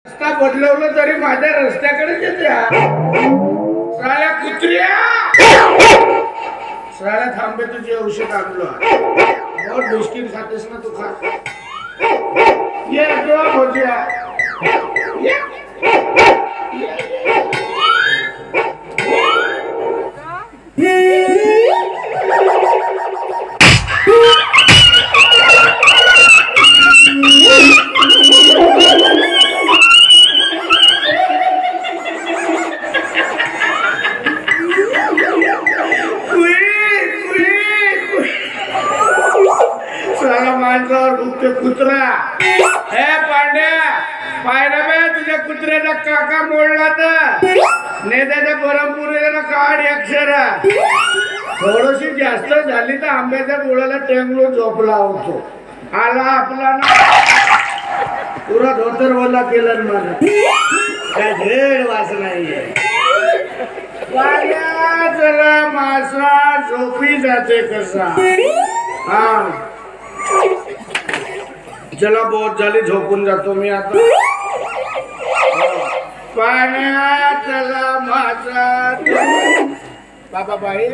रस्ता बदलवलं तरी माझ्या रस्त्याकडेच येते साल्या कुत्र्या साल्या थांबे तुझे औषध आणलं बहुत बिस्किट खातेस ना तू खा ये जो भोजिया कुत्रा हे पांड्या पाहिलं बे तुझ्या कुत्र्याचा काका मोडला तर नेत्याच्या परमपुरीला काढ अक्षर थोडीशी जास्त झाली तर आंब्याच्या गोळ्याला टेंगलो झोपला होतो आला आपला ना पुरा धोतर ओला केलं मला काय झेड वास नाहीये चला मासा झोपी जाते कसा हा चला बहुत झाली झोपून जातो मी आता पाण्यात चला माझा बाबा बाई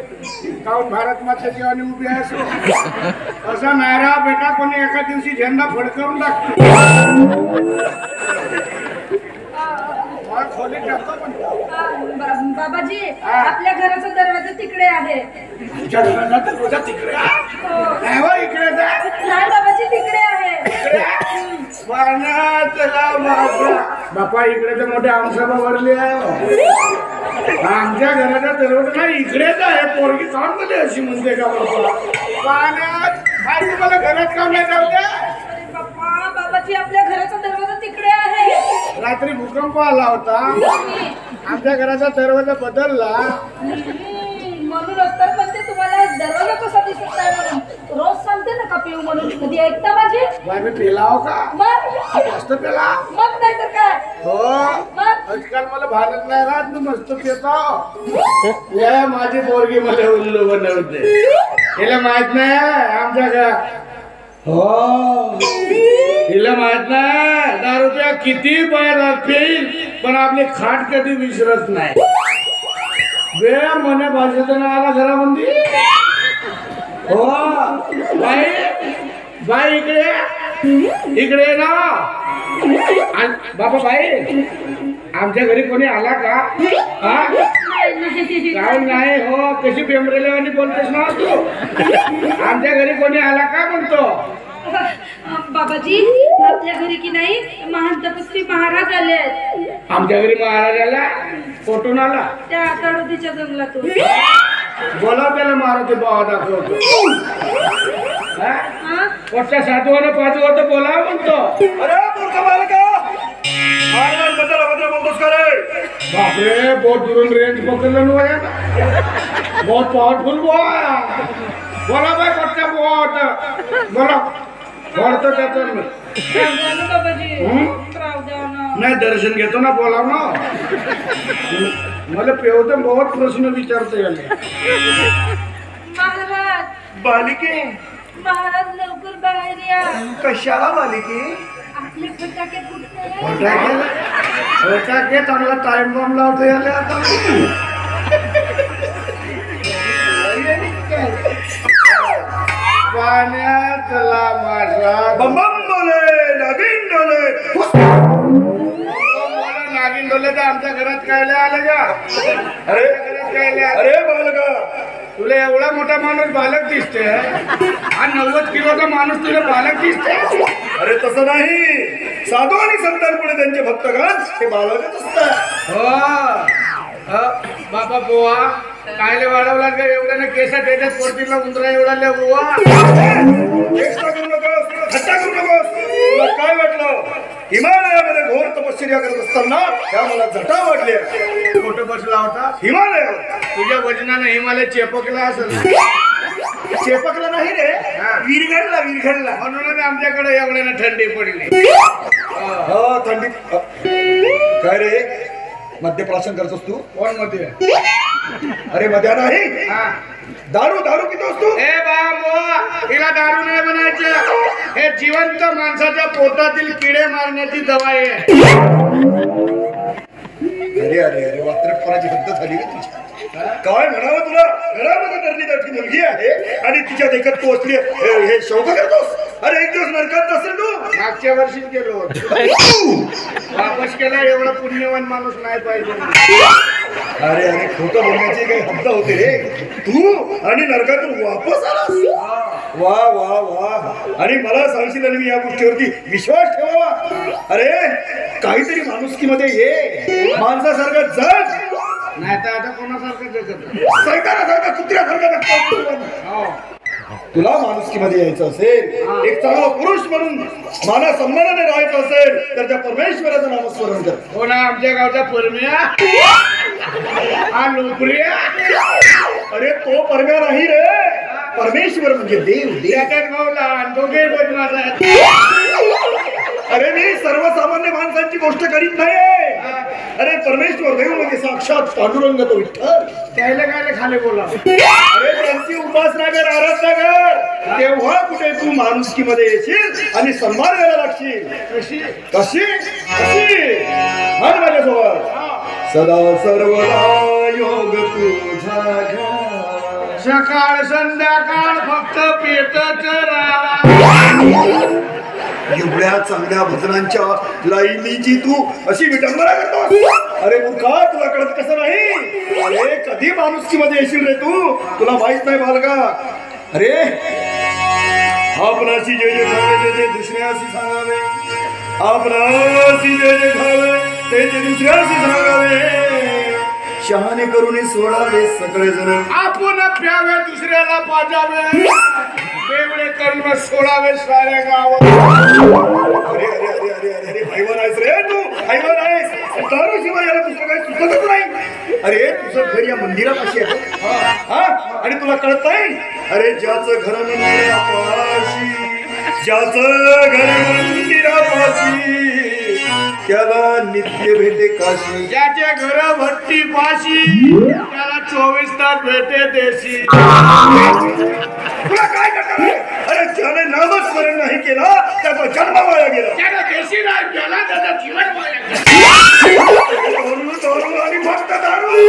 काऊन भारत मातेची आणि उभी आहे असा नायरा बेटा कोणी एका दिवशी झेंडा फडकवून टाकतो खोली टाकतो पण बाबाजी आपल्या घराचा दरवाजा तिकडे आहे तुझ्या घराचा दरवाजा तिकडे नाही हो इकडे नाही बाबाजी तिकडे आहे बापा इकडे तर मोठे आमसभा भरली आहे आमच्या घराचा दरवाजा नाही इकडेच आहे पोरगी काऊन मध्ये अशी म्हणते का बाबा पाण्यात काय तुम्हाला घरात काम नाही जाऊ द्या बाबाजी आपल्या घराचा दरवाजा तिकडे आहे रात्री भूकंप आला होता आमच्या घराचा दरवाजा बदलला म्हणून रस्त्यावर म्हणते तुम्हाला दरवाजा कसा दिसत नाही म्हणून रोज सांगते ना का पिऊ म्हणून कधी ऐकता माझी मी पेलाव का मग जास्त पेला मग नाही तर काय हो आजकाल मला भारत नाही राहत ना मस्त पेतो या माझी पोरगी मला उल्लू बनवते तिला माहित नाही आमच्या घरात हो तिला माहित नाही 10 रुपया किती बाहेर पेईल पण आपली खाट कधी विसरत नाही बे मने भाषेचा ना आला घरामध्ये हो बाई बाई इकडे ना बाबा बाई आमच्या घरी कोणी आला का काय नाही हो कशी पेमरेल्यावानी बोलतेस ना तू आमच्या घरी कोणी आला का म्हणतो बाबाजी आपल्या घरी की नाही महान तपस्वी महाराज आले आहेत आमच्या घरी महाराज आला कुठून आला त्या तळोदीच्या जंगलातून बोला त्याला महाराज बाबा दाखवतो कोणत्या साधवानं पाचवं तर बोला म्हणतो अरे मूर्ख बालका महाराज बद्दल बोलतोस का रे बापरे बहुत दुरून रेंज पकडलं ना बहुत पॉवरफुल बोला बाय कोणत्या बोला वाढतं त्याचं नाही दर्शन घेतो ना बोलाव ना मला पेवत बहुत प्रश्न विचारता येईल महाराज बालिके महाराज लवकर बाहेर या कशाला बालिके आपले फटाके कुठे फटाके चांगला टाइम बॉम्ब लावतो याले आता पाण्यातला माझा बम बोले नागिन डोले नागिन डोले तर आमच्या घरात कायले आलं का अरे घरात कायले अरे बालका तुला एवढा मोठा माणूस बालक दिसते हा 90 किलोचा माणूस तुला बालक दिसते अरे तसं नाही साधू आणि संतांपुढे त्यांचे भक्तगण हे बालकच असतात हो बाबा बुवा कायले वाढवला का एवढ्याने केसात त्याच्यात पोरतीला उंदरा एवढा बुवा चेष्टा करू नकोस हट्टा करू नकोस तुला काय वाटलं हिमालयामध्ये घोर तपश्चर्या करत असताना त्या मला जटा वाटल्या कुठं बसला होता हिमालयावर तुझ्या वजनाने हिमालय चेपकला असेल चेपकला नाही रे विरघडला म्हणूनच आमच्याकडे एवढ्याने थंडी पडली हो थंडी काय रे मद्यप्राशन करतोस तू कोण मध्ये अरे मजा नाही. हा. दारू दारू पितोस तू? हे बाबा हिला दारू नाही बनायचं. हे जिवंत माणसाच्या पोटातील किडे मारण्याची दवा आहे. अरे अरे अरे वात्रटपणाची हद्द झाली रे तुझी. काय म्हणावं तुला? घरामध्ये दर्दी मुलगी आहे आणि तिच्या देखत तू असली हे शौक करतोस. अरे एक दिवस नरकात असेल तू. मागच्या वर्षीच गेलो होतो. वापस केला एवढा पुण्यवान माणूस नाही पाहिजे. अरे अरे खोटं बोलण्याची काही हद्द होते रे. तू आणि नरकातून वापस आलास. वा वा वा. आणि मला सांगशील आणि मी या गोष्टीवरती विश्वास ठेवावा. अरे काहीतरी माणुसकीमध्ये ये. माणसासारखं जग. नाही तर आता कोणासारखं जगत. सैतानासारखा कुत्र्यासारखा जगतो. हो. तुला माणुसकीमध्ये यायचं असेल, एक चांगला पुरुष म्हणून माना सन्मानाने राहायचं असेल तर त्या परमेश्वराचं नामस्मरण कर. हो ना आमच्या गावचा परम्या. हा नोकऱ्या. अरे तो परम्या नाही रे. परमेश्वर म्हणजे देव. त्याच्यात भाऊ लहान दोघे बदमाश आहेत. अरे मी सर्वसामान्य माणसांची गोष्ट करीत नाही. अरे परमेश्वर देव म्हणजे साक्षात पांडुरंग तो विठ्ठल. त्याला काय खाली बोला. अरे त्यांची उपासना कर, आराधना कर. तेव्हा कुठे तू माणुसकीमध्ये येशील आणि सन्मान द्यायला लागशील. कशी कशी कशी म्हण माझ्यासोबत. सदा सर्वदा योग तुझा घ्या. सकाळ संध्याकाळ फक्त पेटच राहा. एवढ्या चांगल्या भजनांच्या लाईनीची तू अशी विडंबना करतोस. अरे मूर्खा तुला कळत कसं नाही. अरे कधी माणुसकीमध्ये येशील रे तू. तुला माहित नाही बालका. अरे आपणाशी जे जे खावे ते दुसऱ्याशी सांगावे. आपणाशी जे जे खावे ते दुसऱ्याशी सांगावे. शहाणे करून सोडावे सगळेजण. आपण प्यावे दुसऱ्याला पाजावे. वेगळे करून सोडावे साऱ्या गावात. अरे अरे अरे अरे अरे अरे हैवान आहेस रे तू. हैवान आहेस. दारू शिवाय याला दुसरं काही सुचतच नाही. अरे तुझं घर या मंदिरापाशी आहे. हा आणि तुला कळत नाही. अरे ज्याचं घर मंदिरापाशी, ज्याचं घर मंदिरापाशी त्याला नित्य भेटे काशी. ज्याचे घर भट्टी पाशी त्याला 24 तास भेटे देशी. तुला काय करणार आहे? अरे ज्याने नामस्मरण नाही केला त्याचा जन्म वाया गेला. त्याला देशी नाही गेला त्याचा जीवन वाया गेलं. दारू दारू आणि फक्त दारू.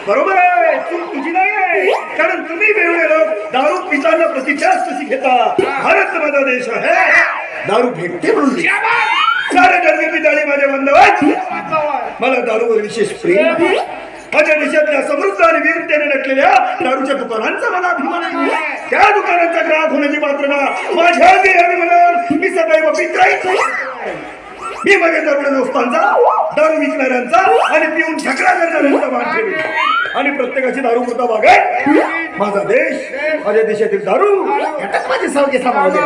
बरोबर आहे. चूक तुझी नाही आहे. कारण तुम्ही बेवडे लोक दारू पिताना प्रतिज्ञाच कशी घेता. भारत माझा देश आहे. दारू भेटते म्हणून सारे दर्गे पिताळी माझ्या बांधवात. मला दारूवर विशेष प्रेम आहे. माझ्या देशातल्या समृद्ध आणि विविधतेने नटलेल्या दारूच्या दुकानांचा मला अभिमान आहे. त्या दुकानांचा ग्राहक होण्याची पात्रता माझ्या देहाने म्हणून मी सदैव पित राहील. मी माझ्या तरुण दोस्तांचा, दारू विकणाऱ्यांचा आणि पिऊन झगडा करणाऱ्यांचा मान ठेवेल. आणि प्रत्येकाची दारू पुरता वागेल. माझा देश, माझ्या देशातील दारू यातच माझे सावके सामावले.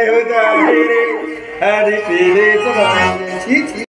होता आणि पिढीचं